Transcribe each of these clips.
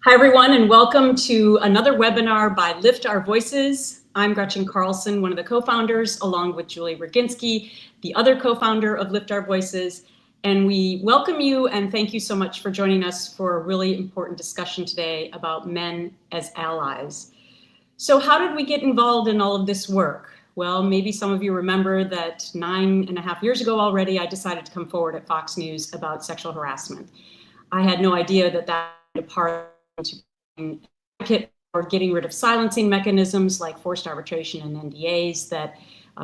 Hi, everyone, and welcome to another webinar by Lift Our Voices. I'm Gretchen Carlson, one of the co-founders, along with Julie Roginsky, the other co-founder of Lift Our Voices. And we welcome you and thank you so much for joining us for a really important discussion today about men as allies. So how did we get involved in all of this work? Well, maybe some of you remember that 9.5 years ago already, I decided to come forward at Fox News about sexual harassment. I had no idea that that was a part to advocate for getting rid of silencing mechanisms like forced arbitration and NDAs that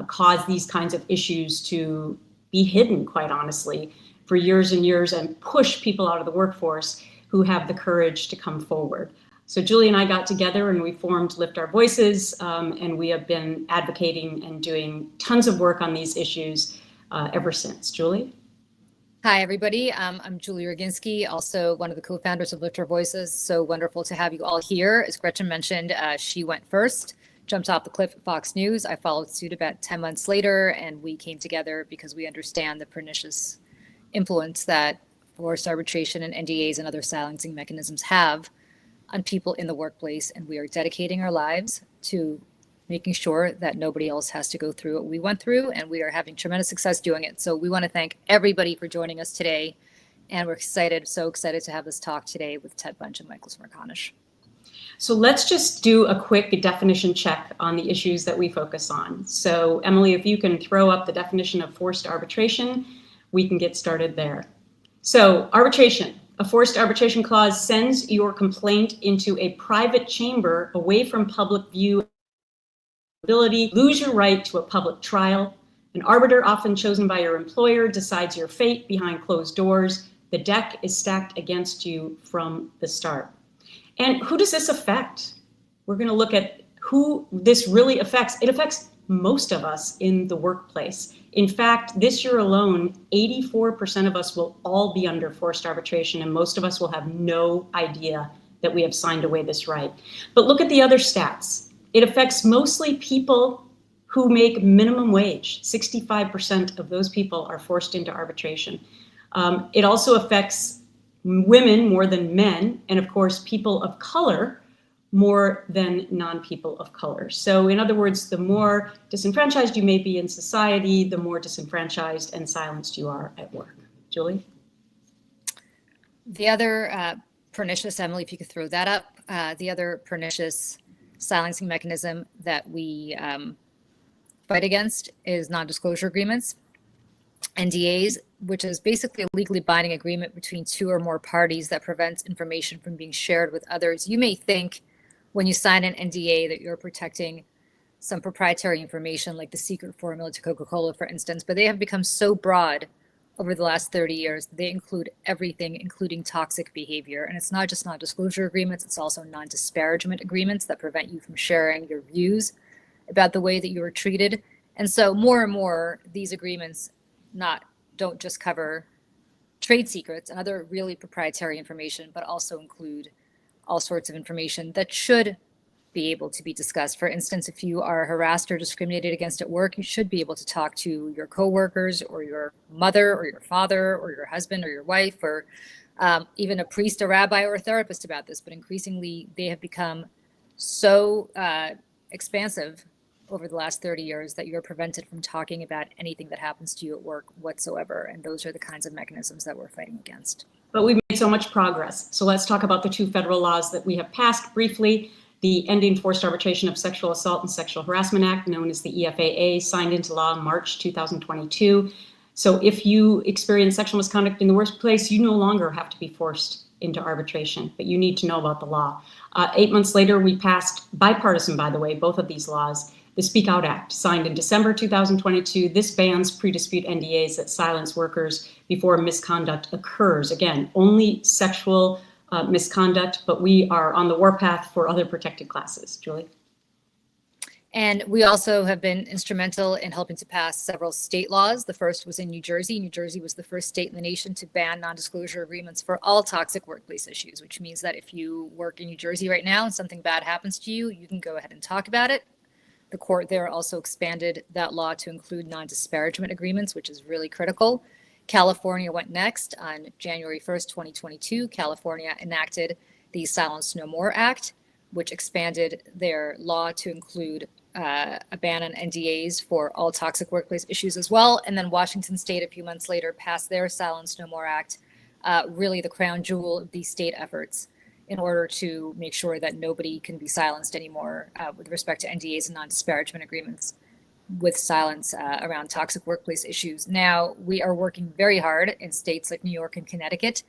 cause these kinds of issues to be hidden, quite honestly, for years and years and push people out of the workforce who have the courage to come forward. So Julie and I got together and we formed Lift Our Voices, and we have been advocating and doing tons of work on these issues ever since. Julie? Hi, everybody. I'm Julie Roginsky, also one of the co-founders of Lift Our Voices. So wonderful to have you all here. As Gretchen mentioned, she went first, jumped off the cliff at Fox News. I followed suit about 10 months later, and we came together because we understand the pernicious influence that forced arbitration and NDAs and other silencing mechanisms have on people in the workplace. And we are dedicating our lives to making sure that nobody else has to go through what we went through, and we are having tremendous success doing it. So we want to thank everybody for joining us today, and we're excited, so excited to have this talk today with Ted Bunch and Michael Smerconish. So let's just do a quick definition check on the issues that we focus on. So Emily, if you can throw up the definition of forced arbitration, we can get started there. So arbitration. A forced arbitration clause sends your complaint into a private chamber away from public view. Lose your right to a public trial. An arbiter, often chosen by your employer, decides your fate behind closed doors. The deck is stacked against you from the start. And who does this affect? We're going to look at who this really affects. It affects most of us in the workplace. In fact, this year alone, 84% of us will all be under forced arbitration, and most of us will have no idea that we have signed away this right. But look at the other stats. It affects mostly people who make minimum wage. 65% of those people are forced into arbitration. It also affects women more than men, and of course, people of color more than non-people of color. So in other words, the more disenfranchised you may be in society, the more disenfranchised and silenced you are at work. Julie? The other pernicious, Emily, if you could throw that up, the other pernicious silencing mechanism that we fight against is non-disclosure agreements, NDAs, which is basically a legally binding agreement between two or more parties that prevents information from being shared with others. You may think when you sign an NDA that you're protecting some proprietary information like the secret formula to Coca-Cola, for instance, but they have become so broad over the last 30 years. They include everything, including toxic behavior. And it's not just non-disclosure agreements, it's also non-disparagement agreements that prevent you from sharing your views about the way that you were treated. And so more and more, these agreements don't just cover trade secrets and other really proprietary information, but also include all sorts of information that should be able to be discussed. For instance, if you are harassed or discriminated against at work, you should be able to talk to your coworkers or your mother or your father or your husband or your wife or even a priest, a rabbi, or a therapist about this. But increasingly, they have become so expansive over the last 30 years that you're prevented from talking about anything that happens to you at work whatsoever. And those are the kinds of mechanisms that we're fighting against. But we've made so much progress. So let's talk about the two federal laws that we have passed briefly. The Ending Forced Arbitration of Sexual Assault and Sexual Harassment Act, known as the EFAA, signed into law in March 2022. So if you experience sexual misconduct in the workplace, you no longer have to be forced into arbitration, but you need to know about the law. 8 months later, we passed, bipartisan, by the way, both of these laws, the Speak Out Act, signed in December 2022. This bans pre-dispute NDAs that silence workers before misconduct occurs. Again, only sexual misconduct, but we are on the warpath for other protected classes. Julie? And we also have been instrumental in helping to pass several state laws. The first was in New Jersey. New Jersey was the first state in the nation to ban non-disclosure agreements for all toxic workplace issues, which means that if you work in New Jersey right now and something bad happens to you, you can go ahead and talk about it. The court there also expanded that law to include non-disparagement agreements, which is really critical. California went next on January 1st, 2022. California enacted the Silence No More Act, which expanded their law to include a ban on NDAs for all toxic workplace issues as well. And then Washington State, a few months later, passed their Silence No More Act, really the crown jewel of these state efforts in order to make sure that nobody can be silenced anymore with respect to NDAs and non-disparagement agreements with silence around toxic workplace issues. Now, we are working very hard in states like New York and Connecticut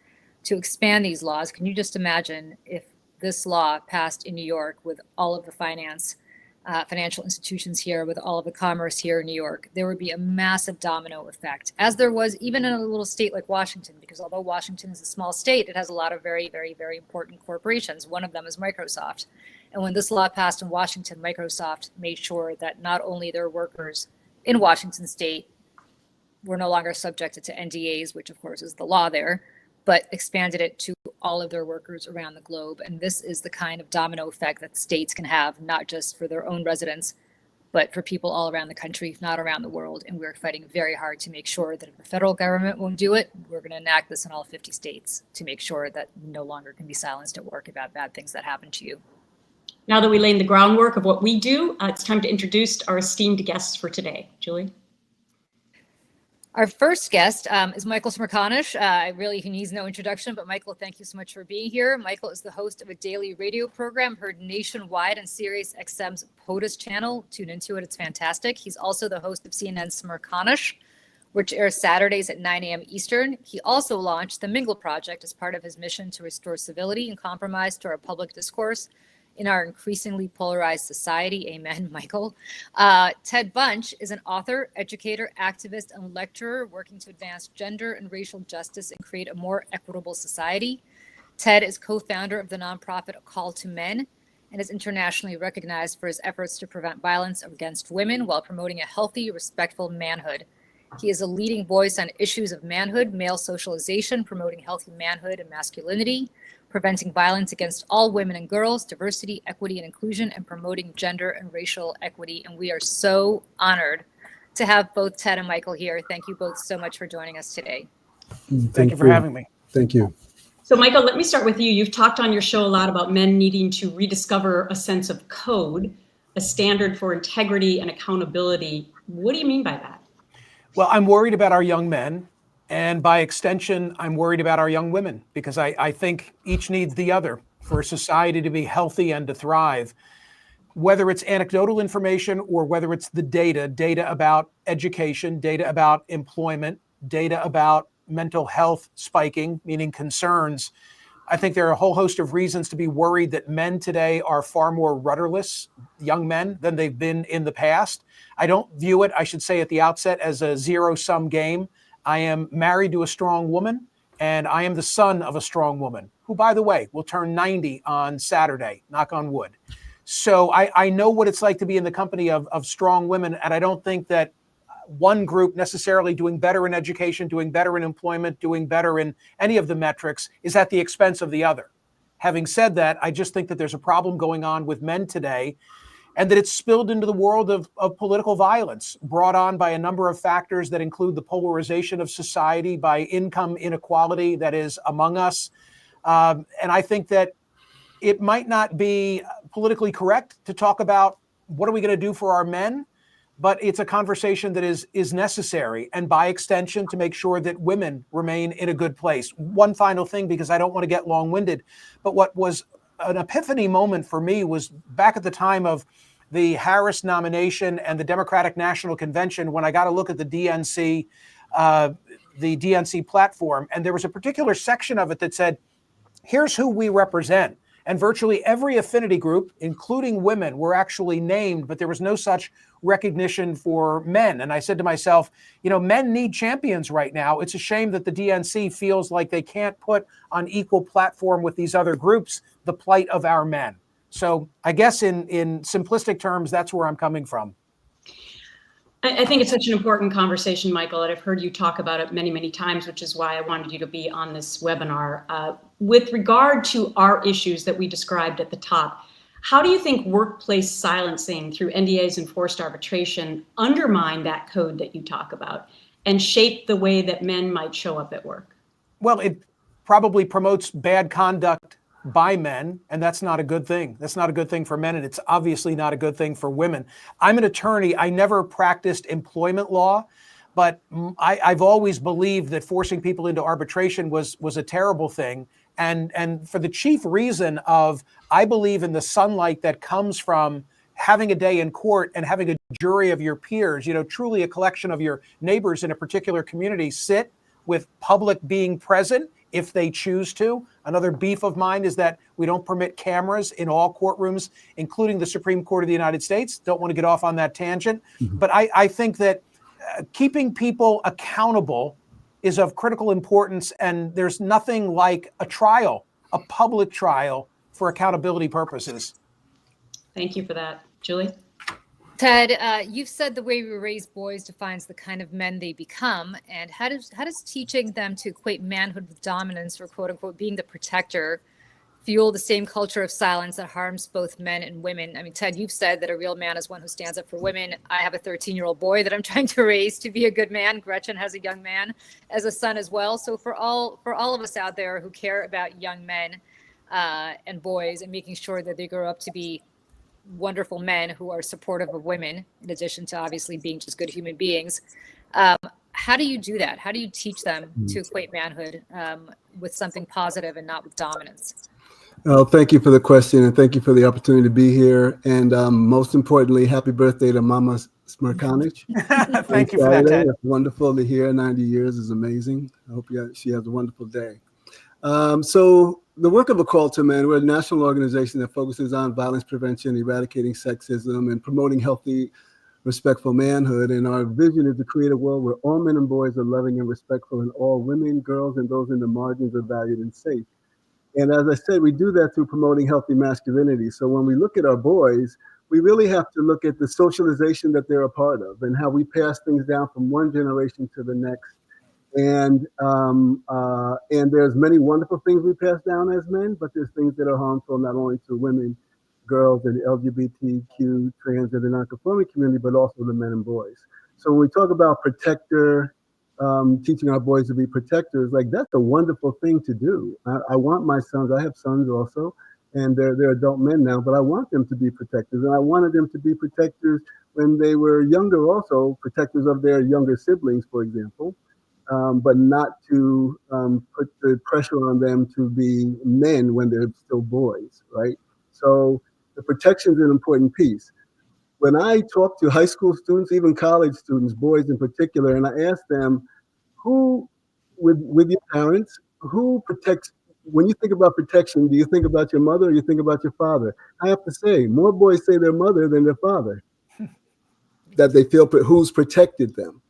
to expand these laws. Can you just imagine if this law passed in New York with all of the financial institutions here, with all of the commerce here in New York? There would be a massive domino effect, as there was even in a little state like Washington, because although Washington is a small state, it has a lot of very, very, very important corporations. One of them is Microsoft. And when this law passed in Washington, Microsoft made sure that not only their workers in Washington state were no longer subjected to NDAs, which of course is the law there, but expanded it to all of their workers around the globe. And this is the kind of domino effect that states can have, not just for their own residents, but for people all around the country, if not around the world. And we're fighting very hard to make sure that if the federal government won't do it, we're going to enact this in all 50 states to make sure that you no longer can be silenced at work about bad things that happen to you. Now that we laid the groundwork of what we do, it's time to introduce our esteemed guests for today. Julie? Our first guest is Michael Smerconish. He needs no introduction, but Michael, thank you so much for being here. Michael is the host of a daily radio program heard nationwide on Sirius XM's POTUS channel. Tune into it, it's fantastic. He's also the host of CNN's Smerconish, which airs Saturdays at 9 a.m. Eastern. He also launched the Mingle Project as part of his mission to restore civility and compromise to our public discourse in our increasingly polarized society. Amen, Michael. Ted Bunch is an author, educator, activist, and lecturer working to advance gender and racial justice and create a more equitable society. Ted is co-founder of the nonprofit A Call to Men and is internationally recognized for his efforts to prevent violence against women while promoting a healthy, respectful manhood. He is a leading voice on issues of manhood, male socialization, promoting healthy manhood and masculinity, preventing violence against all women and girls, diversity, equity, and inclusion, and promoting gender and racial equity. And we are so honored to have both Ted and Michael here. Thank you both so much for joining us today. Thank you for having me. Thank you. So Michael, let me start with you. You've talked on your show a lot about men needing to rediscover a sense of code, a standard for integrity and accountability. What do you mean by that? Well, I'm worried about our young men. And by extension, I'm worried about our young women, because I think each needs the other for society to be healthy and to thrive. Whether it's anecdotal information or whether it's the data about education, data about employment, data about mental health spiking, meaning concerns, I think there are a whole host of reasons to be worried that men today are far more rudderless, young men, than they've been in the past. I don't view it, I should say at the outset, as a zero-sum game. I am married to a strong woman, and I am the son of a strong woman, who, by the way, will turn 90 on Saturday, knock on wood. So I know what it's like to be in the company of strong women, and I don't think that one group necessarily doing better in education, doing better in employment, doing better in any of the metrics is at the expense of the other. Having said that, I just think that there's a problem going on with men today, and that it's spilled into the world of political violence, brought on by a number of factors that include the polarization of society, by income inequality that is among us. And I think that it might not be politically correct to talk about what are we going to do for our men, but it's a conversation that is necessary, and by extension to make sure that women remain in a good place. One final thing, because I don't want to get long-winded, but what was an epiphany moment for me was back at the time of the Harris nomination and the Democratic National Convention, when I got a look at the DNC platform, and there was a particular section of it that said, here's who we represent. And virtually every affinity group, including women, were actually named, but there was no such recognition for men. And I said to myself, men need champions right now. It's a shame that the DNC feels like they can't put on equal platform with these other groups the plight of our men. So I guess in simplistic terms, that's where I'm coming from. I think it's such an important conversation, Michael, and I've heard you talk about it many, many times, which is why I wanted you to be on this webinar. With regard to our issues that we described at the top, how do you think workplace silencing through NDAs and forced arbitration undermine that code that you talk about and shape the way that men might show up at work? Well, it probably promotes bad conduct by men, and that's not a good thing. That's not a good thing for men, and it's obviously not a good thing for women. I'm an attorney. I never practiced employment law, but I've always believed that forcing people into arbitration was a terrible thing. And for the chief reason of, I believe in the sunlight that comes from having a day in court and having a jury of your peers, truly a collection of your neighbors in a particular community, sit with public being present if they choose to. Another beef of mine is that we don't permit cameras in all courtrooms, including the Supreme Court of the United States. Don't want to get off on that tangent. Mm-hmm. But I think that keeping people accountable is of critical importance, and there's nothing like a trial, a public trial, for accountability purposes. Thank you for that. Julie? Ted, you've said the way we raise boys defines the kind of men they become. And how does teaching them to equate manhood with dominance, or quote unquote being the protector, fuel the same culture of silence that harms both men and women? I mean, Ted, you've said that a real man is one who stands up for women. I have a 13-year-old boy that I'm trying to raise to be a good man. Gretchen has a young man as a son as well. So for all of us out there who care about young men and boys and making sure that they grow up to be wonderful men who are supportive of women, in addition to obviously being just good human beings. How do you do that? How do you teach them to equate manhood with something positive and not with dominance? Well, thank you for the question, and thank you for the opportunity to be here. And most importantly, happy birthday to Mama Smerconish. Thank you for that, Ted. It's wonderful to hear. 90 years is amazing. I hope she has a wonderful day. So the work of A Call to Men, we're a national organization that focuses on violence prevention, eradicating sexism, and promoting healthy, respectful manhood. And our vision is to create a world where all men and boys are loving and respectful, and all women, girls, and those in the margins are valued and safe. And as I said, we do that through promoting healthy masculinity. So when we look at our boys, we really have to look at the socialization that they're a part of and how we pass things down from one generation to the next. And there's many wonderful things we pass down as men, but there's things that are harmful not only to women, girls, and LGBTQ, trans, and the non-conforming community, but also the men and boys. So when we talk about protector, teaching our boys to be protectors, like that's a wonderful thing to do. I want my sons, I have sons also, and they're adult men now, but I want them to be protectors. And I wanted them to be protectors when they were younger also, protectors of their younger siblings, for example. But not to put the pressure on them to be men when they're still boys, right? So the protection is an important piece. When I talk to high school students, even college students, boys in particular, and I ask them, who, with your parents, who protects, when you think about protection, do you think about your mother or you think about your father? I have to say, more boys say their mother than their father, that they feel who's protected them.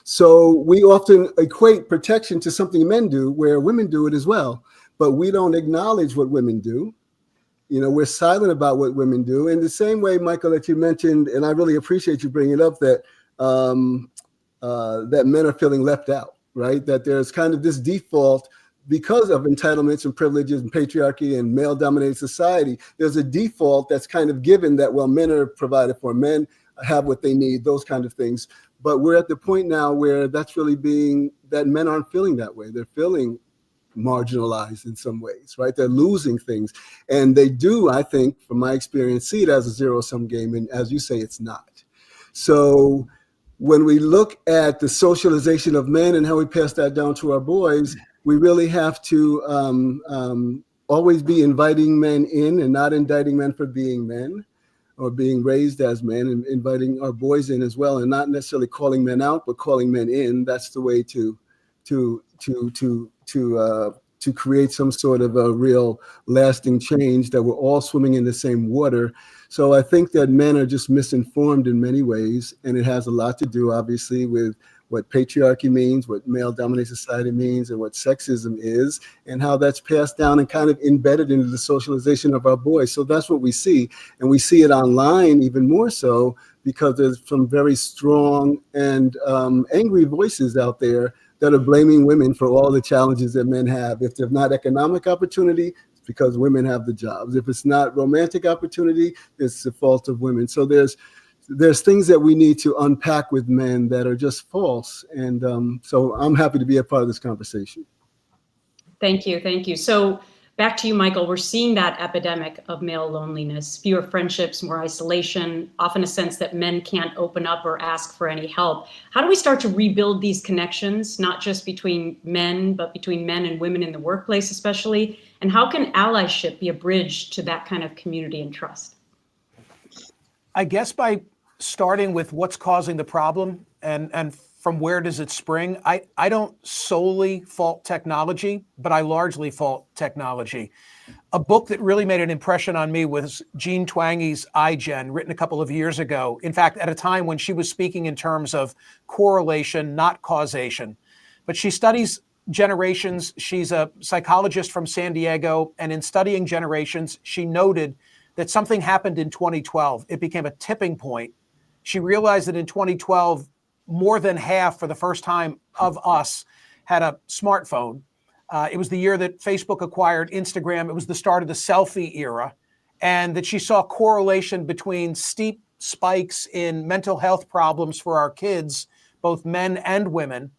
So we often equate protection to something men do, where women do it as well, but we don't acknowledge what women do. We're silent about what women do. In the same way, Michael, that you mentioned, and I really appreciate you bringing it up, that that men are feeling left out, right? That there's kind of this default because of entitlements and privileges and patriarchy and male-dominated society. There's a default that's kind of given that, well, men are provided for, men have what they need, those kind of things. But we're at the point now where that's really that men aren't feeling that way. They're feeling marginalized in some ways, right? They're losing things. And they do, I think, from my experience, see it as a zero-sum game. And as you say, it's not. So when we look at the socialization of men and how we pass that down to our boys, we really have to always be inviting men in and not indicting men for being men, or being raised as men, and inviting our boys in as well, and not necessarily calling men out, but calling men in. That's the way to create some sort of a real lasting change, that we're all swimming in the same water. So I think that men are just misinformed in many ways, and it has a lot to do, obviously, with what patriarchy means, what male-dominated society means, and what sexism is, and how that's passed down and kind of embedded into the socialization of our boys. So that's what we see. And we see it online even more so, because there's some very strong and angry voices out there that are blaming women for all the challenges that men have. If there's not economic opportunity, it's because women have the jobs. If it's not romantic opportunity, it's the fault of women. So there's things that we need to unpack with men that are just false. And so I'm happy to be a part of this conversation. Thank you. So Back to you, Michael. We're seeing that epidemic of male loneliness, fewer friendships, more isolation, often a sense that men can't open up or ask for any help. How do we start to rebuild these connections, not just between men, but between men and women in the workplace especially? And how can allyship be a bridge to that kind of community and trust? I guess by starting with what's causing the problem and from where does it spring. I don't solely fault technology, but I largely fault technology. A book that really made an impression on me was Jean Twangy's iGen, written a couple of years ago. In fact, at a time when she was speaking in terms of correlation, not causation. But she studies generations. She's a psychologist from San Diego. And in studying generations, she noted that something happened in 2012. It became a tipping point. She realized that in 2012, more than half, for the first time, of us had a smartphone. It was the year that Facebook acquired Instagram. It was the start of the selfie era. And that she saw correlation between steep spikes in mental health problems for our kids, both men and women,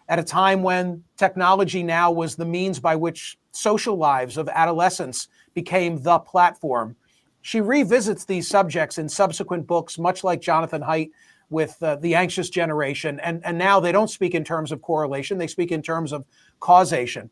at a time when technology now was the means by which social lives of adolescents became the platform. She revisits these subjects in subsequent books, much like Jonathan Haidt with The Anxious Generation. And now they don't speak in terms of correlation, they speak in terms of causation.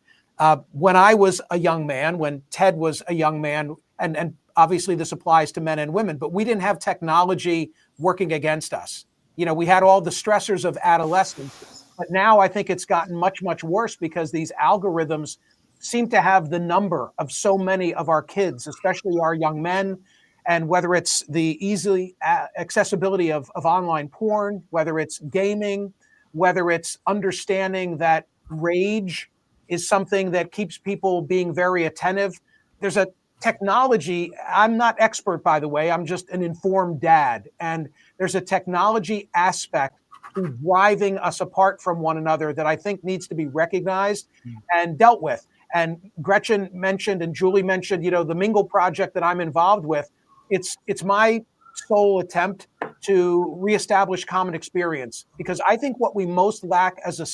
When I was a young man, when Ted was a young man, and obviously this applies to men and women, but we didn't have technology working against us. You know, we had all the stressors of adolescence, but now I think it's gotten much, much worse because these algorithms seem to have the number of so many of our kids, especially our young men. And whether it's the easily accessibility of online porn, whether it's gaming, whether it's understanding that rage is something that keeps people being very attentive. There's a technology, I'm not expert, by the way, I'm just an informed dad. And there's a technology aspect to driving us apart from one another that I think needs to be recognized and dealt with. And Gretchen mentioned, and Julie mentioned, you know, the Mingle project that I'm involved with. It's my sole attempt to reestablish common experience, because I think what we most lack as a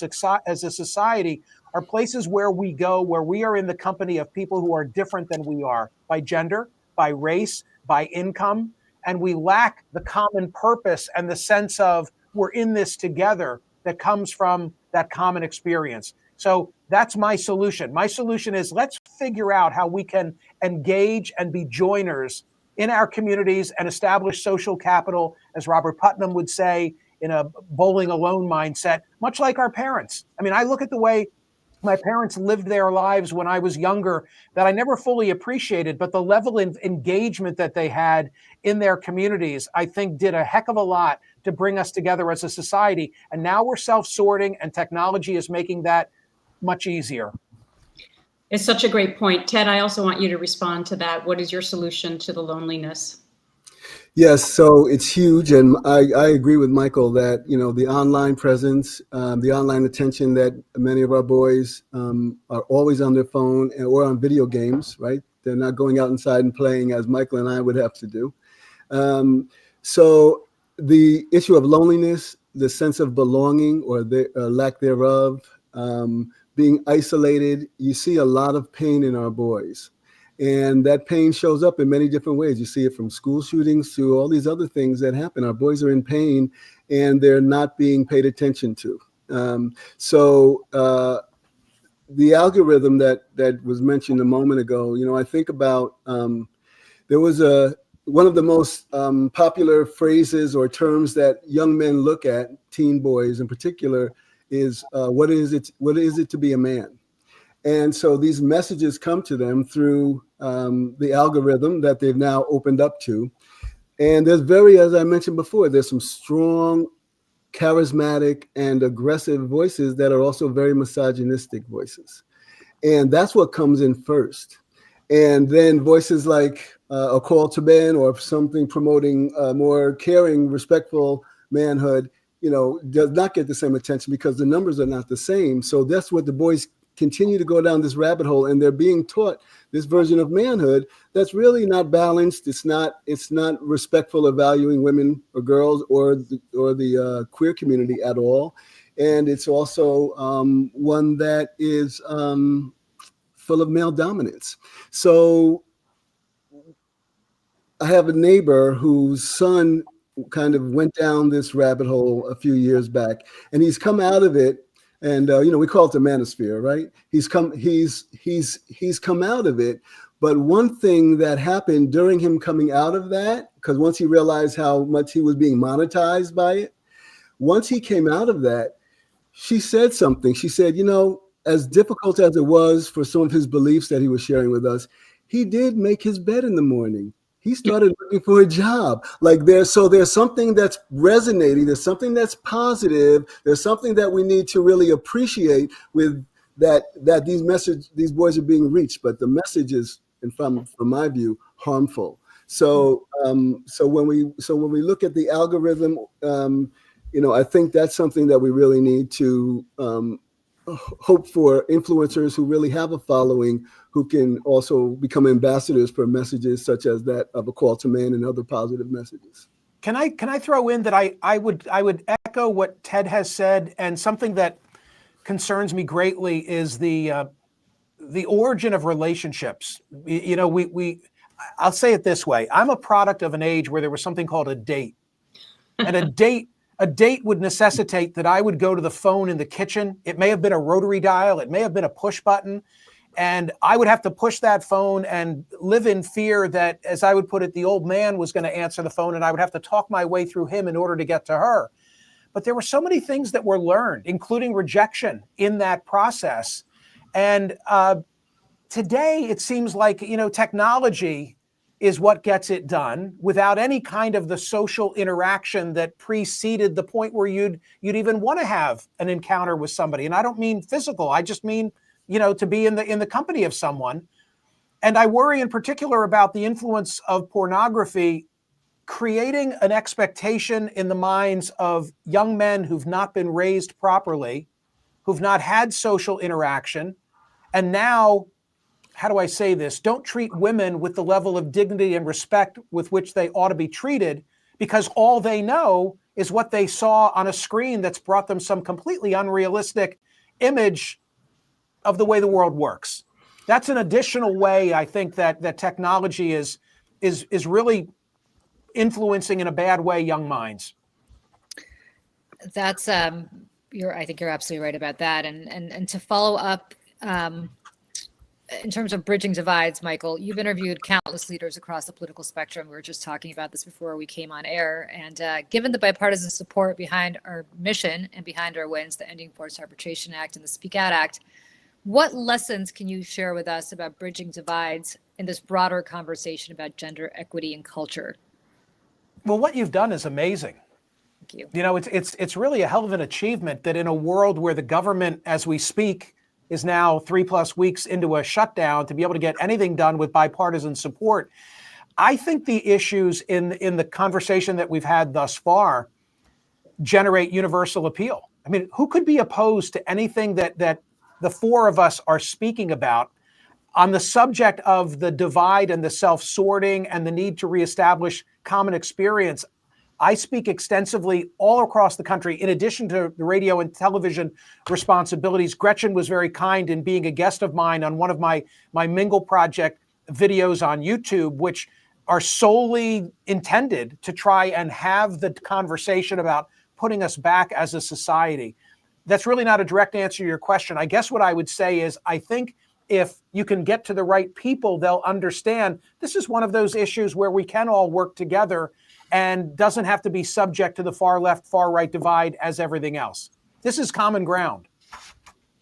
society are places where we go, where we are in the company of people who are different than we are by gender, by race, by income, and we lack the common purpose and the sense of we're in this together that comes from that common experience. So that's my solution. My solution is let's figure out how we can engage and be joiners in our communities and establish social capital, as Robert Putnam would say, in a bowling alone mindset, much like our parents. I mean, I look at the way my parents lived their lives when I was younger that I never fully appreciated, but the level of engagement that they had in their communities, I think did a heck of a lot to bring us together as a society. And now we're self-sorting, and technology is making that much easier. It's such a great point. Ted, I also want you to respond to that. What is your solution to the loneliness? Yes, so it's huge, and I agree with Michael that, you know, the online presence, the online attention that many of our boys are always on their phone or on video games, right? They're not going out inside and playing as Michael and I would have to do. So the issue of loneliness, the sense of belonging or the lack thereof, being isolated, you see a lot of pain in our boys. And that pain shows up in many different ways. You see it from school shootings to all these other things that happen. Our boys are in pain and they're not being paid attention to. So the algorithm that was mentioned a moment ago, you know, I think about, there was one of the most popular phrases or terms that young men look at, teen boys in particular, is what is it to be a man? And so these messages come to them through the algorithm that they've now opened up to. And as I mentioned before, there's some strong, charismatic, and aggressive voices that are also very misogynistic voices. And that's what comes in first. And then voices like a call to men or something promoting more caring, respectful manhood, you know, does not get the same attention because the numbers are not the same. So that's what the boys continue to go down this rabbit hole, and they're being taught this version of manhood that's really not balanced. It's not respectful of valuing women or girls or the queer community at all. And it's also one that is full of male dominance. So I have a neighbor whose son kind of went down this rabbit hole a few years back, and he's come out of it. And we call it the manosphere, right? He's come out of it. But one thing that happened during him coming out of that, because once he realized how much he was being monetized by it, once he came out of that, she said something. She said, as difficult as it was for some of his beliefs that he was sharing with us, he did make his bed in the morning. He started looking for a job. So there's something that's resonating. There's something that's positive. There's something that we need to really appreciate with that these boys are being reached. But the message is, and from my view, harmful. So when we look at the algorithm, I think that's something that we really need to hope for influencers who really have a following, who can also become ambassadors for messages such as that of a call to man and other positive messages. Can I throw in that I would echo what Ted has said, and something that concerns me greatly is the origin of relationships. I'll say it this way: I'm a product of an age where there was something called a date, and a date would necessitate that I would go to the phone in the kitchen. It may have been a rotary dial. It may have been a push button. And I would have to push that phone and live in fear that, as I would put it, the old man was going to answer the phone, and I would have to talk my way through him in order to get to her. But there were so many things that were learned, including rejection, in that process. And today it seems like, technology is what gets it done without any kind of the social interaction that preceded the point where you'd even want to have an encounter with somebody. And I don't mean physical. I just mean, to be in the company of someone. And I worry in particular about the influence of pornography creating an expectation in the minds of young men who've not been raised properly, who've not had social interaction, and now, how do I say this, don't treat women with the level of dignity and respect with which they ought to be treated, because all they know is what they saw on a screen that's brought them some completely unrealistic image of the way the world works. That's an additional way, I think, that technology is really influencing in a bad way young minds. That's I think you're absolutely right about that. And to follow up, in terms of bridging divides, Michael, you've interviewed countless leaders across the political spectrum. We were just talking about this before we came on air. And given the bipartisan support behind our mission and behind our wins, the Ending Forced Arbitration Act and the Speak Out Act, what lessons can you share with us about bridging divides in this broader conversation about gender equity and culture? Well, what you've done is amazing. Thank you. It's really a hell of an achievement that in a world where the government, as we speak, is now 3+ weeks into a shutdown, to be able to get anything done with bipartisan support. I think the issues in the conversation that we've had thus far generate universal appeal. I mean, who could be opposed to anything that the four of us are speaking about on the subject of the divide and the self-sorting and the need to reestablish common experience? I speak extensively all across the country. In addition to the radio and television responsibilities, Gretchen was very kind in being a guest of mine on one of my Mingle Project videos on YouTube, which are solely intended to try and have the conversation about putting us back as a society. That's really not a direct answer to your question. I guess what I would say is, I think if you can get to the right people, they'll understand this is one of those issues where we can all work together and doesn't have to be subject to the far left, far right divide as everything else. This is common ground.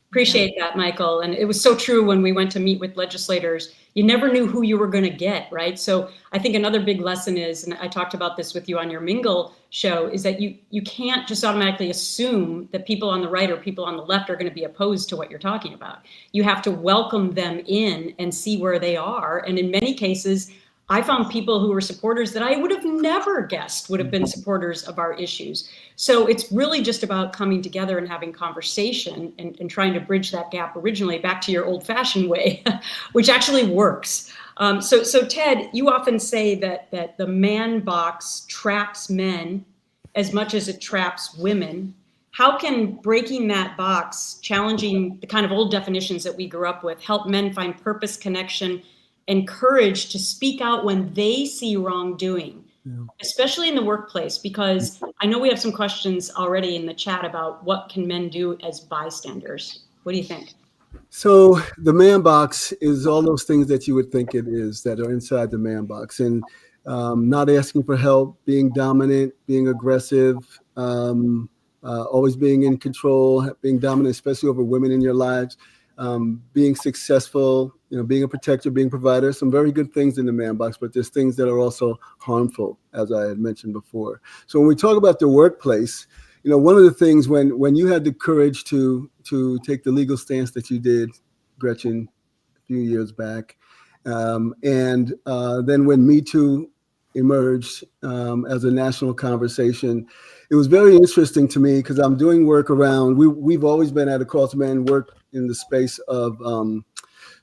Appreciate that, Michael. And it was so true when we went to meet with legislators. You never knew who you were going to get, right? So I think another big lesson is, and I talked about this with you on your Mingle show, is that you can't just automatically assume that people on the right or people on the left are going to be opposed to what you're talking about. You have to welcome them in and see where they are. And in many cases, I found people who were supporters that I would have never guessed would have been supporters of our issues. So it's really just about coming together and having conversation and trying to bridge that gap originally back to your old-fashioned way, which actually works. So Ted, you often say that the man box traps men as much as it traps women. how can breaking that box, challenging the kind of old definitions that we grew up with, help men find purpose, connection, and courage to speak out when they see wrongdoing, especially in the workplace? Because I know we have some questions already in the chat about what can men do as bystanders. What do you think? So the man box is all those things that you would think it is that are inside the man box, and not asking for help, being dominant, being aggressive, always being in control, being dominant, especially over women in your lives, being successful, being a protector, being a provider. Some very good things in the man box, but there's things that are also harmful, as I had mentioned before. So when we talk about the workplace, one of the things when you had the courage to take the legal stance that you did, Gretchen, a few years back, and then when Me Too emerged as a national conversation, it was very interesting to me because I'm doing work around, we've always been at a Carlson Man work in the space of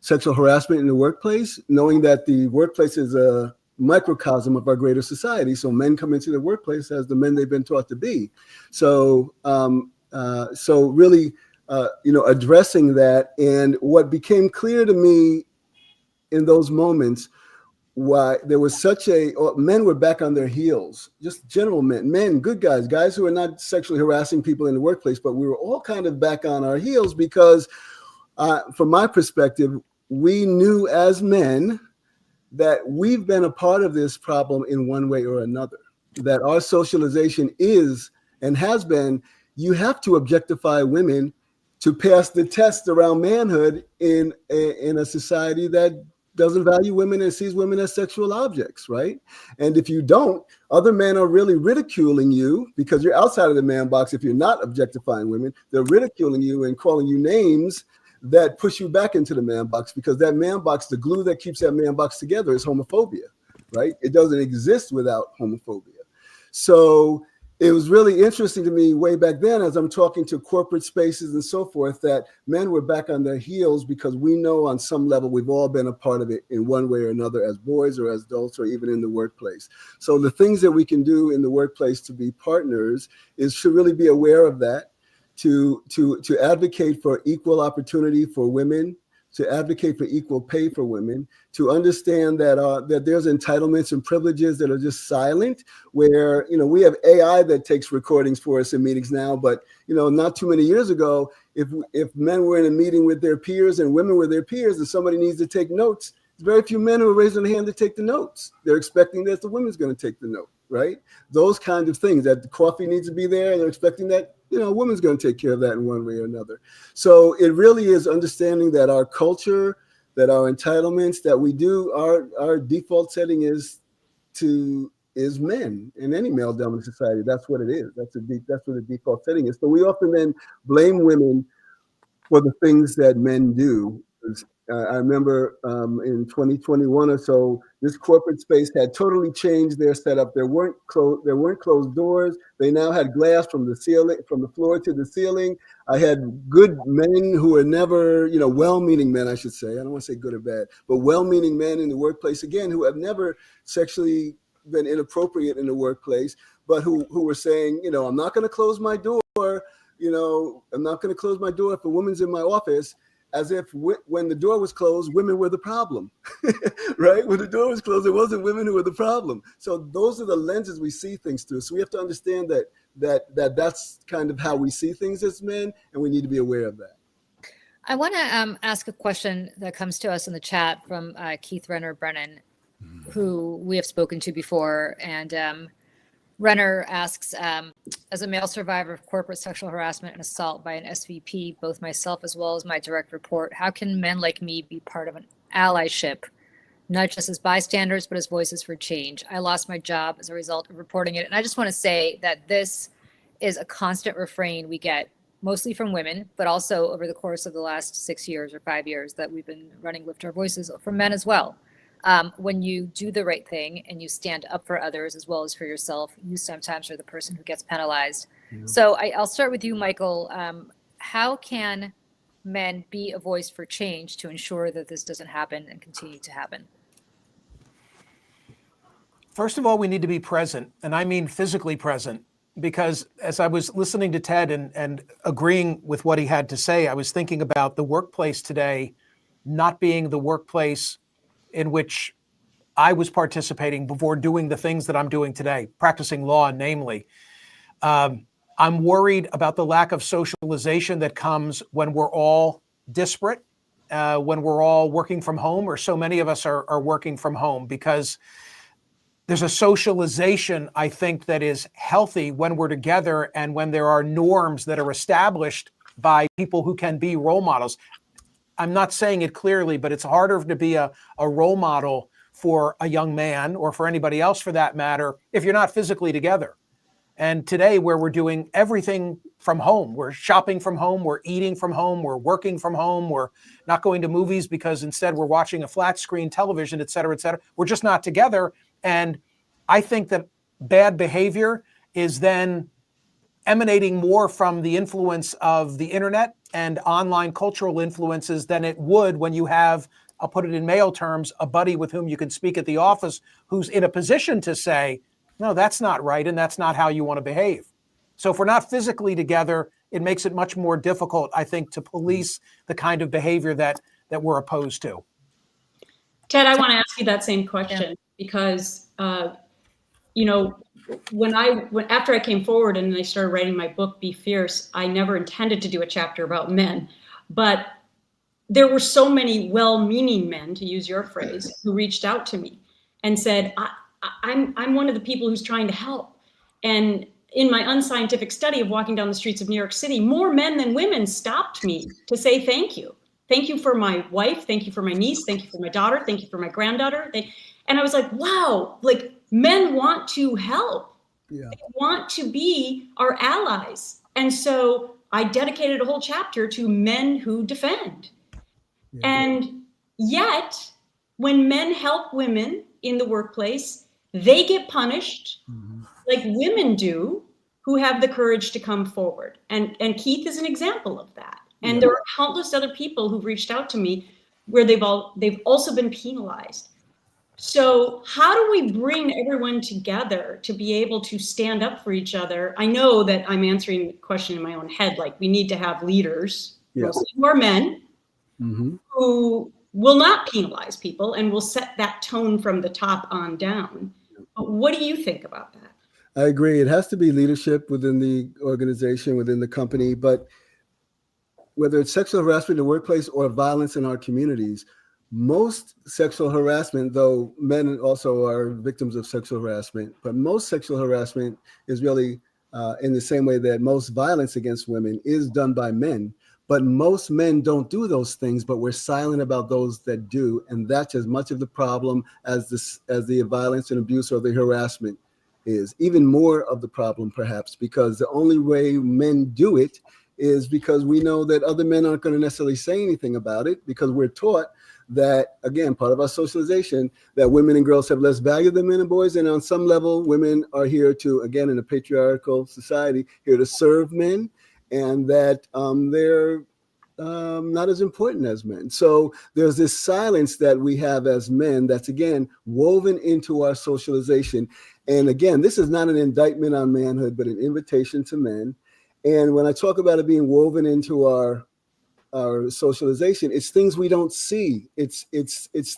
sexual harassment in the workplace, knowing that the workplace is a microcosm of our greater society. So men come into the workplace as the men they've been taught to be. So, really, addressing that, and what became clear to me in those moments, why there was men were back on their heels, just general men, good guys who are not sexually harassing people in the workplace, but we were all kind of back on our heels because, from my perspective, we knew as men that we've been a part of this problem in one way or another, that our socialization is and has been, you have to objectify women to pass the test around manhood in a society that doesn't value women and sees women as sexual objects, right? And if you don't, other men are really ridiculing you because you're outside of the man box. If you're not objectifying women, they're ridiculing you and calling you names that push you back into the man box, because that man box, the glue that keeps that man box together is homophobia, right? It doesn't exist without homophobia. So it was really interesting to me way back then, as I'm talking to corporate spaces and so forth, that men were back on their heels because we know on some level we've all been a part of it in one way or another as boys or as adults or even in the workplace. So the things that we can do in the workplace to be partners is to really be aware of that, to advocate for equal opportunity for women, to advocate for equal pay for women, to understand that there's entitlements and privileges that are just silent, where, we have AI that takes recordings for us in meetings now, but, not too many years ago, if men were in a meeting with their peers and women were their peers and somebody needs to take notes, very few men who are raising their hand to take the notes. They're expecting that the woman's going to take the note, right? Those kinds of things, that the coffee needs to be there, and they're expecting that, a woman's going to take care of that in one way or another. So it really is understanding that our culture, that our entitlements, that we do, our default setting is men in any male-dominant society. That's what it is. That's what the default setting is. So we often then blame women for the things that men do. I remember in 2021 or so, this corporate space had totally changed their setup. There weren't closed doors. They now had glass from the ceiling, from the floor to the ceiling. I had good men who were never, well-meaning men, I should say. I don't want to say good or bad, but well-meaning men in the workplace, again, who have never sexually been inappropriate in the workplace, but who were saying, I'm not going to close my door. I'm not going to close my door if a woman's in my office, as if when the door was closed, women were the problem, right? When the door was closed, it wasn't women who were the problem. So those are the lenses we see things through. So we have to understand that's kind of how we see things as men, and we need to be aware of that. I want to ask a question that comes to us in the chat from Keith Renner Brennan, who we have spoken to before. And Renner asks, as a male survivor of corporate sexual harassment and assault by an SVP, both myself as well as my direct report, how can men like me be part of an allyship, not just as bystanders, but as voices for change? I lost my job as a result of reporting it. And I just want to say that this is a constant refrain we get, mostly from women, but also over the course of the last 6 years or 5 years that we've been running Lift Our Voices, from men as well. When you do the right thing and you stand up for others as well as for yourself, you sometimes are the person who gets penalized. Yeah. So I'll start with you, Michael. How can men be a voice for change to ensure that this doesn't happen and continue to happen? First of all, we need to be present, and I mean physically present because as I was listening to Ted and agreeing with what he had to say, I was thinking about the workplace today not being the workplace in which I was participating before doing the things that I'm doing today, practicing law, namely. I'm worried about the lack of socialization that comes when we're all disparate, when we're all working from home, or so many of us are working from home, because there's a socialization, I think, that is healthy when we're together and when there are norms that are established by people who can be role models. I'm not saying it clearly, but it's harder to be a role model for a young man, or for anybody else for that matter, if you're not physically together. And today, where we're doing everything from home, we're shopping from home, we're eating from home, we're working from home, we're not going to movies because instead we're watching a flat screen television, et cetera, et cetera. We're just not together. And I think that bad behavior is then emanating more from the influence of the internet and online cultural influences than it would when you have, I'll put it in male terms, a buddy with whom you can speak at the office who's in a position to say, no, that's not right, and that's not how you want to behave. So if we're not physically together, it makes it much more difficult, I think, to police the kind of behavior that we're opposed to. Ted, I want to ask you that same question because, you know, after I came forward and I started writing my book, Be Fierce, I never intended to do a chapter about men, but there were so many well-meaning men, to use your phrase, who reached out to me and said, I'm one of the people who's trying to help. And in my unscientific study of walking down the streets of New York City, more men than women stopped me to say thank you. Thank you for my wife. Thank you for my niece. Thank you for my daughter. Thank you for my granddaughter. And I was like, wow, like men want to help. Yeah. They want to be our allies. And so I dedicated a whole chapter to men who defend. Yeah. And yet, when men help women in the workplace, they get punished like women do who have the courage to come forward. And Keith is an example of that. And there are countless other people who've reached out to me where they've also been penalized. So how do we bring everyone together to be able to stand up for each other? I know that I'm answering the question in my own head, like we need to have leaders who are men who will not penalize people and will set that tone from the top on down. But what do you think about that? I agree. It has to be leadership within the organization, within the company, but whether it's sexual harassment in the workplace or violence in our communities, most sexual harassment, though men also are victims of sexual harassment, but most sexual harassment is really in the same way that most violence against women is done by men. But most men don't do those things, but we're silent about those that do. And that's as much of the problem as the violence and abuse or the harassment is. Even more of the problem, perhaps, because the only way men do it is because we know that other men aren't going to necessarily say anything about it, because we're taught that, again, part of our socialization, that women and girls have less value than men and boys. And on some level, women are here to, again, in a patriarchal society, here to serve men, and that they're not as important as men. So there's this silence that we have as men that's, again, woven into our socialization. And again, this is not an indictment on manhood, but an invitation to men. And when I talk about it being woven into our socialization, it's things we don't see. It's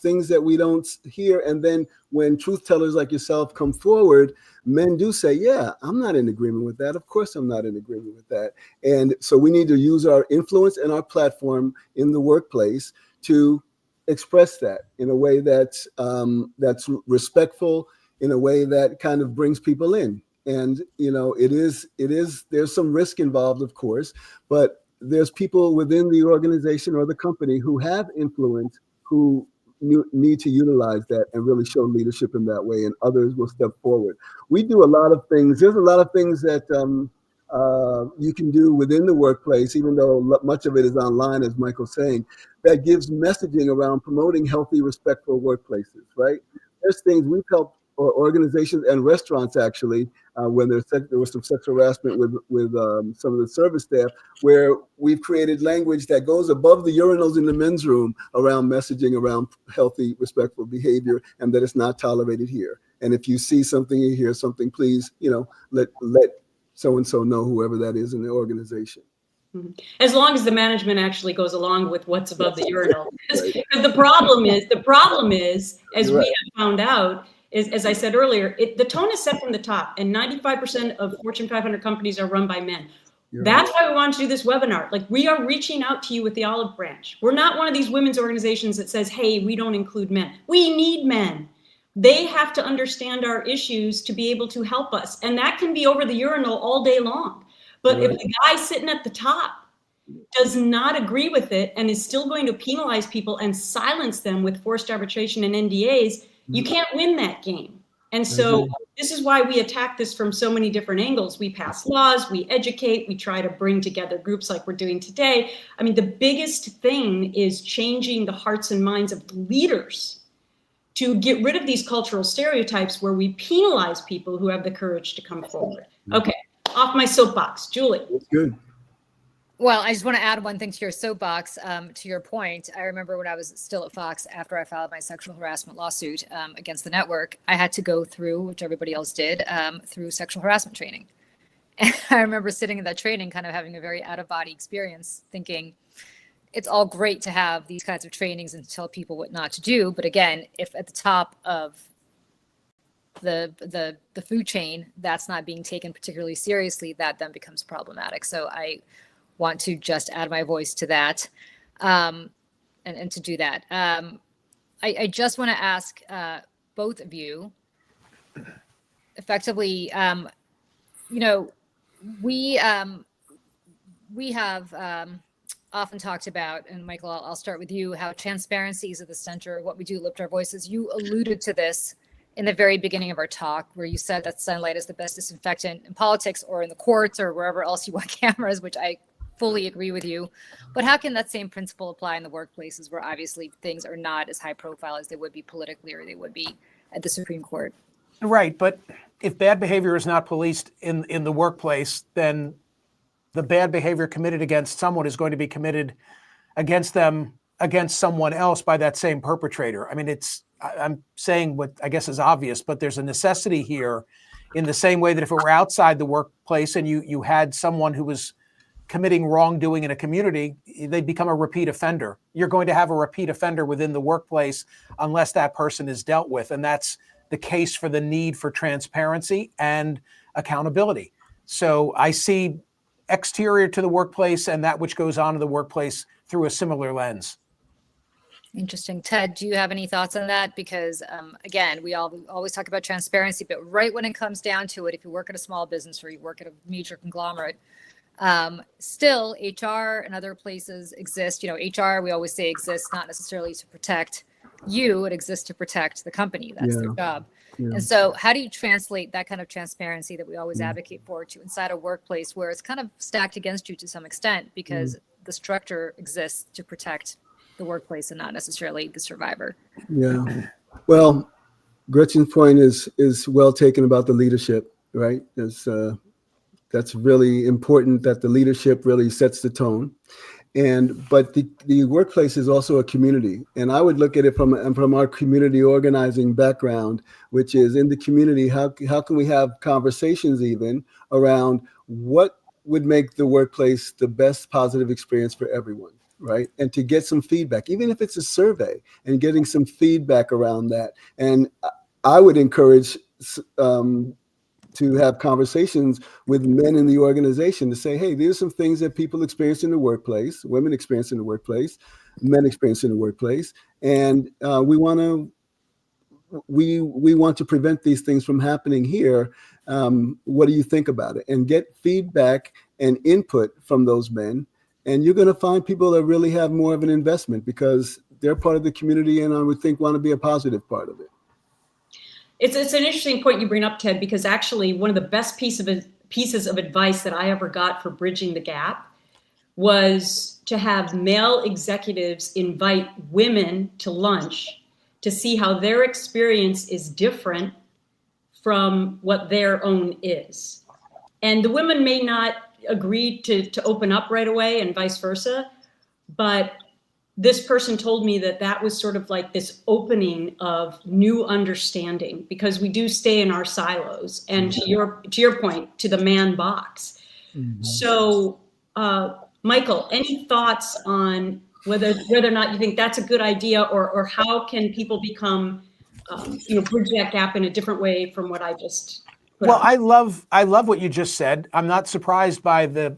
things that we don't hear. And then when truth tellers like yourself come forward, men do say, yeah, I'm not in agreement with that. Of course, I'm not in agreement with that. And so we need to use our influence and our platform in the workplace to express that in a way that's respectful, in a way that kind of brings people in. And, you know, there's some risk involved, of course, but there's people within the organization or the company who have influence who need to utilize that and really show leadership in that way, and others will step forward. We do a lot of things. There's a lot of things that you can do within the workplace, even though much of it is online, as Michael's saying, that gives messaging around promoting healthy, respectful workplaces, right? There's things we've helped organizations and restaurants, actually, when there was some sexual harassment with some of the service staff, where we've created language that goes above the urinals in the men's room around messaging around healthy, respectful behavior, and that it's not tolerated here. And if you see something, you hear something, please, let so-and-so know, whoever that is in the organization. As long as the management actually goes along with what's above the urinal. Right. Because the problem is, as You're we right. have found out, is, as I said earlier, the tone is set from the top, and 95% of Fortune 500 companies are run by men. That's why we wanted to do this webinar. Like, we are reaching out to you with the olive branch. We're not one of these women's organizations that says, hey, we don't include men. We need men. They have to understand our issues to be able to help us. And that can be over the urinal all day long. But if the guy sitting at the top does not agree with it and is still going to penalize people and silence them with forced arbitration and NDAs, you can't win that game. And so this is why we attack this from so many different angles. We pass laws, we educate, we try to bring together groups like we're doing today. I mean, the biggest thing is changing the hearts and minds of leaders to get rid of these cultural stereotypes where we penalize people who have the courage to come forward. Okay, off my soapbox. Julie. That's good. Well, I just want to add one thing to your soapbox. To your point, I remember when I was still at Fox, after I filed my sexual harassment lawsuit against the network, I had to go through, which everybody else did, through sexual harassment training. And I remember sitting in that training, kind of having a very out-of-body experience, thinking it's all great to have these kinds of trainings and to tell people what not to do. But again, if at the top of the food chain, that's not being taken particularly seriously, that then becomes problematic. So I want to just add my voice to that, and to do that. I just want to ask both of you, effectively, you know, we have often talked about, and Michael, I'll start with you, how transparency is at the center of what we do, lift our voices. You alluded to this in the very beginning of our talk, where you said that sunlight is the best disinfectant in politics or in the courts or wherever else you want cameras, which I fully agree with you. But how can that same principle apply in the workplaces where obviously things are not as high profile as they would be politically or they would be at the Supreme Court? Right, but if bad behavior is not policed in the workplace, then the bad behavior committed against someone is going to be committed against them, against someone else by that same perpetrator. I mean, I'm saying what I guess is obvious, but there's a necessity here in the same way that if it were outside the workplace and you had someone who was committing wrongdoing in a community, they'd become a repeat offender. You're going to have a repeat offender within the workplace unless that person is dealt with. And that's the case for the need for transparency and accountability. So I see exterior to the workplace and that which goes on in the workplace through a similar lens. Interesting. Ted, do you have any thoughts on that? Because again, we always talk about transparency, but right when it comes down to it, if you work at a small business or you work at a major conglomerate, still HR and other places exist. You know, HR, we always say exists not necessarily to protect you, it exists to protect the company. That's their job. Yeah. And so how do you translate that kind of transparency that we always advocate for to inside a workplace where it's kind of stacked against you to some extent because the structure exists to protect the workplace and not necessarily the survivor? Yeah. Well, Gretchen's point is well taken about the leadership, right? That's really important, that the leadership really sets the tone. But the workplace is also a community. And I would look at it from our community organizing background, which is in the community, how can we have conversations even around what would make the workplace the best positive experience for everyone, right? And to get some feedback, even if it's a survey, and getting some feedback around that. And I would encourage to have conversations with men in the organization to say, hey, these are some things that people experience in the workplace, women experience in the workplace, men experience in the workplace. And we want to prevent these things from happening here. What do you think about it? And get feedback and input from those men. And you're going to find people that really have more of an investment because they're part of the community and I would think want to be a positive part of it. It's an interesting point you bring up, Ted, because actually one of the best pieces of advice that I ever got for bridging the gap was to have male executives invite women to lunch to see how their experience is different from what their own is. And the women may not agree to open up right away and vice versa, but this person told me that that was sort of like this opening of new understanding, because we do stay in our silos, and to your point, to the man box. So, Michael, any thoughts on whether or not you think that's a good idea, or how can people become, bridge that gap in a different way from what I just put Well, up? I love what you just said. I'm not surprised by the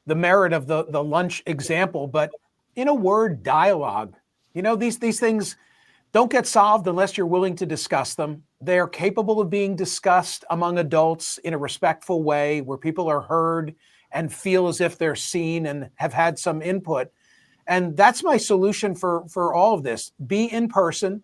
merit of the lunch example, but in a word, dialogue. These things don't get solved unless you're willing to discuss them. They are capable of being discussed among adults in a respectful way where people are heard and feel as if they're seen and have had some input. And that's my solution for all of this. Be in person,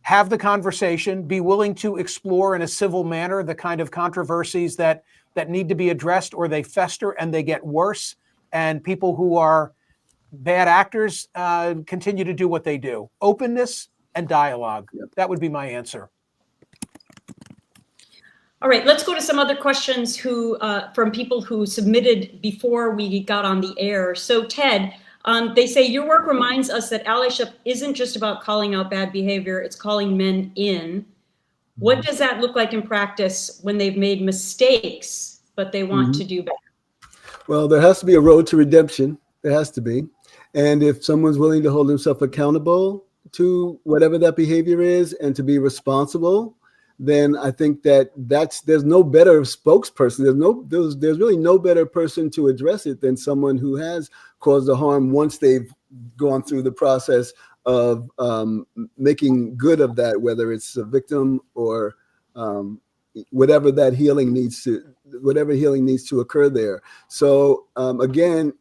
have the conversation, be willing to explore in a civil manner the kind of controversies that need to be addressed, or they fester and they get worse. And people who are bad actors continue to do what they do. Openness and dialogue. Yep. That would be my answer. All right, let's go to some other questions from people who submitted before we got on the air. So Ted, they say, your work reminds us that allyship isn't just about calling out bad behavior, it's calling men in. What does that look like in practice when they've made mistakes, but they want to do better? Well, there has to be a road to redemption. There has to be. And if someone's willing to hold himself accountable to whatever that behavior is and to be responsible, then I think there's no better spokesperson. There's really no better person to address it than someone who has caused the harm once they've gone through the process of making good of that, whether it's a victim or whatever healing needs to occur there. So again,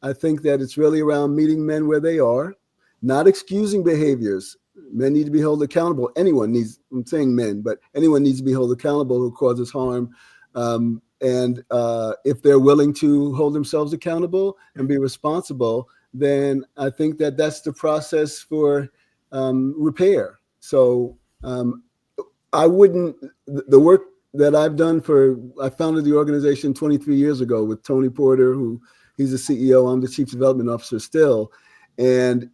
I think that it's really around meeting men where they are, not excusing behaviors. Men need to be held accountable. I'm saying men, but anyone needs to be held accountable who causes harm. And if they're willing to hold themselves accountable and be responsible, then I think that's the process for repair. So the work that I've done I founded the organization 23 years ago with Tony Porter, he's the CEO, I'm the Chief Development Officer still. And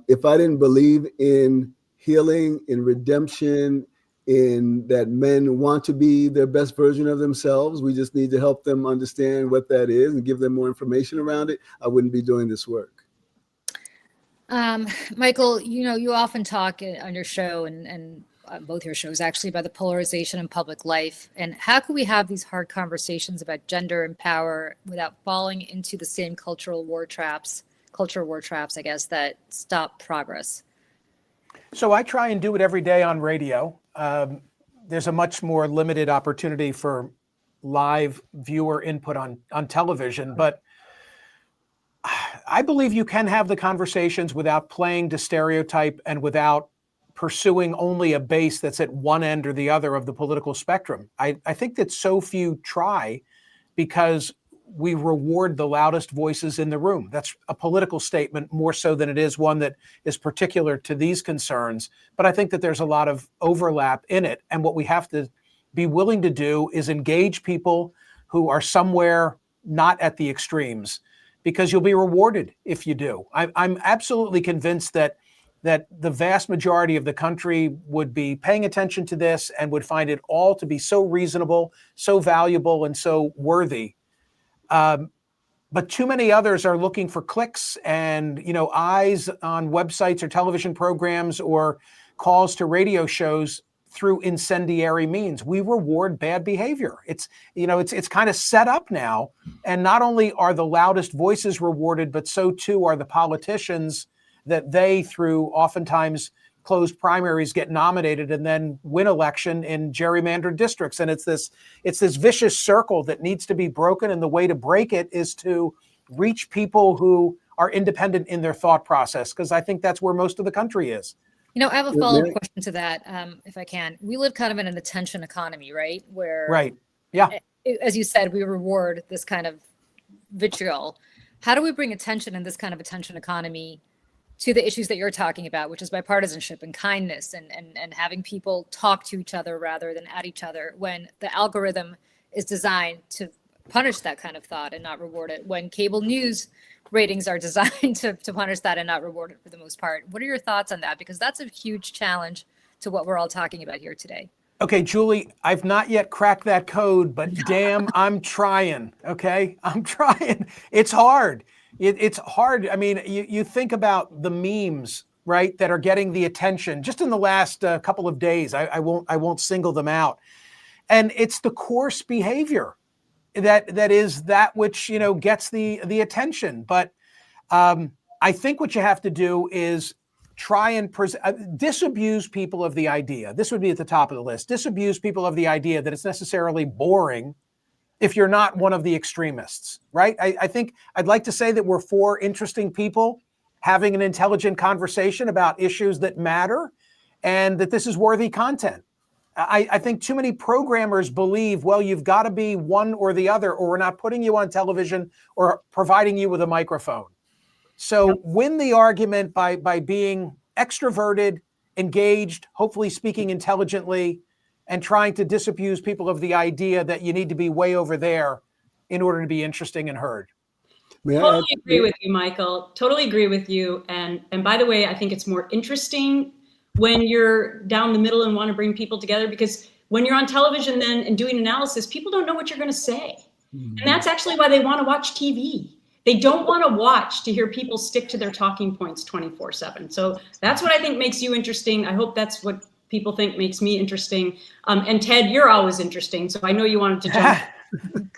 if I didn't believe in healing, in redemption, in that men want to be their best version of themselves, we just need to help them understand what that is and give them more information around it, I wouldn't be doing this work. Michael, you often talk on your show and both your shows actually about the polarization in public life, and how can we have these hard conversations about gender and power without falling into the same cultural war traps, I guess, that stop progress? So I try and do it every day on radio. There's a much more limited opportunity for live viewer input on television, but I believe you can have the conversations without playing to stereotype and without pursuing only a base that's at one end or the other of the political spectrum. I think that so few try because we reward the loudest voices in the room. That's a political statement more so than it is one that is particular to these concerns. But I think that there's a lot of overlap in it. And what we have to be willing to do is engage people who are somewhere not at the extremes, because you'll be rewarded if you do. I'm absolutely convinced that the vast majority of the country would be paying attention to this and would find it all to be so reasonable, so valuable, and so worthy. But too many others are looking for clicks and eyes on websites or television programs or calls to radio shows through incendiary means. We reward bad behavior. It's kind of set up now. And not only are the loudest voices rewarded, but so too are the politicians that they, through oftentimes closed primaries, get nominated and then win election in gerrymandered districts. And it's this vicious circle that needs to be broken. And the way to break it is to reach people who are independent in their thought process, because I think that's where most of the country is. I have a follow-up question to that, if I can. We live kind of in an attention economy, right? Right. Yeah. As you said, we reward this kind of vitriol. How do we bring attention in this kind of attention economy to the issues that you're talking about, which is bipartisanship and kindness and having people talk to each other rather than at each other, when the algorithm is designed to punish that kind of thought and not reward it, when cable news ratings are designed to punish that and not reward it for the most part. What are your thoughts on that? Because that's a huge challenge to what we're all talking about here today. Okay, Julie, I've not yet cracked that code, but damn, I'm trying. Okay, I'm trying. It's hard. It's hard. I mean, you think about the memes, right, that are getting the attention just in the last couple of days. I won't single them out, and it's the coarse behavior that is that which gets the attention. But I think what you have to do is try and disabuse people of the idea. This would be at the top of the list. Disabuse people of the idea that it's necessarily boring if you're not one of the extremists, right? I think I'd like to say that we're four interesting people having an intelligent conversation about issues that matter, and that this is worthy content. I think too many programmers believe, well, you've got to be one or the other, or we're not putting you on television or providing you with a microphone. So win the argument by being extroverted, engaged, hopefully speaking intelligently, and trying to disabuse people of the idea that you need to be way over there in order to be interesting and heard. Totally agree with you, Michael. Totally agree with you. And by the way, I think it's more interesting when you're down the middle and want to bring people together, because when you're on television then and doing analysis, people don't know what you're going to say. Mm-hmm. And that's actually why they want to watch TV. They don't want to watch to hear people stick to their talking points 24/7. So that's what I think makes you interesting. I hope that's what people think makes me interesting. And Ted, you're always interesting. So I know you wanted to jump.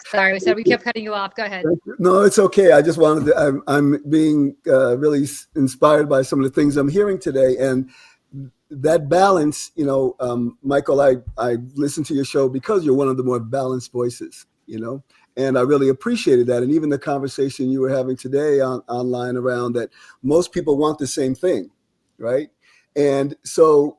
Sorry, we said we kept cutting you off. Go ahead. No, it's okay. I just wanted to, I'm being really inspired by some of the things I'm hearing today. And that balance, Michael, I listened to your show because you're one of the more balanced voices, and I really appreciated that. And even the conversation you were having today online around that most people want the same thing, right? And so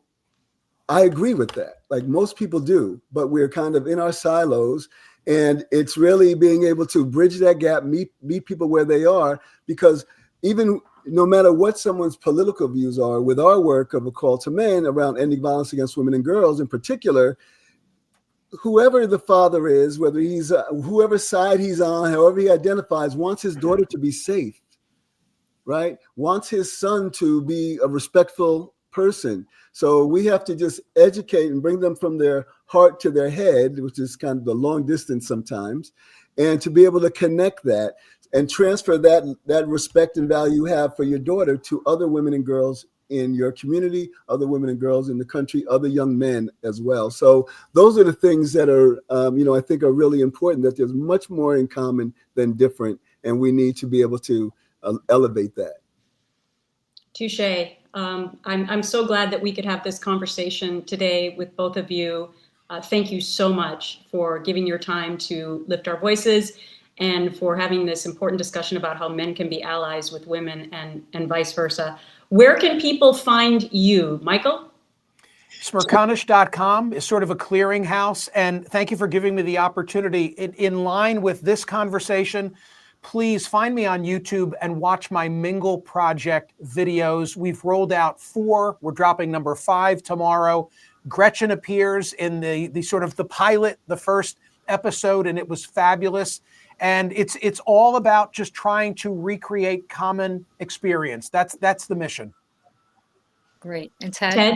I agree with that. Like most people do, but we're kind of in our silos, and it's really being able to bridge that gap, meet people where they are, because even no matter what someone's political views are, with our work of A Call to Men around ending violence against women and girls in particular, whoever the father is, whether he's whoever side he's on, however he identifies, wants his daughter to be safe, right? Wants his son to be a respectful person. So we have to just educate and bring them from their heart to their head, which is kind of the long distance sometimes, and to be able to connect that and transfer that respect and value you have for your daughter to other women and girls in your community, other women and girls in the country, other young men as well. So those are the things that are, I think are really important, that there's much more in common than different, and we need to be able to elevate that. Touche. I'm so glad that we could have this conversation today with both of you. Thank you so much for giving your time to lift our voices and for having this important discussion about how men can be allies with women and vice versa. Where can people find you, Michael? Smerconish.com is sort of a clearinghouse. And thank you for giving me the opportunity. In line with this conversation, please find me on YouTube and watch my Mingle Project videos. We've rolled out 4. We're dropping number 5 tomorrow. Gretchen appears in the sort of the pilot, the first episode, and it was fabulous. And it's all about just trying to recreate common experience. That's the mission. Great. And Ted? Ted?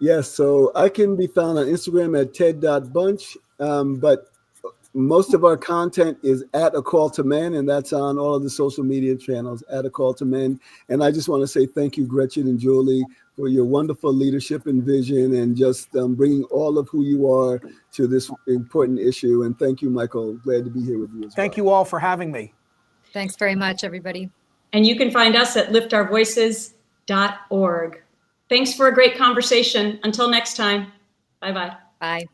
Yes, so I can be found on Instagram at ted.bunch, but most of our content is at A Call to Men, and that's on all of the social media channels at A Call to Men. And I just want to say thank you, Gretchen and Julie, for your wonderful leadership and vision, and just bringing all of who you are to this important issue. And thank you, Michael. Glad to be here with you as well. Thank you all for having me. Thanks very much, everybody. And you can find us at liftourvoices.org. Thanks for a great conversation. Until next time. Bye-bye. Bye.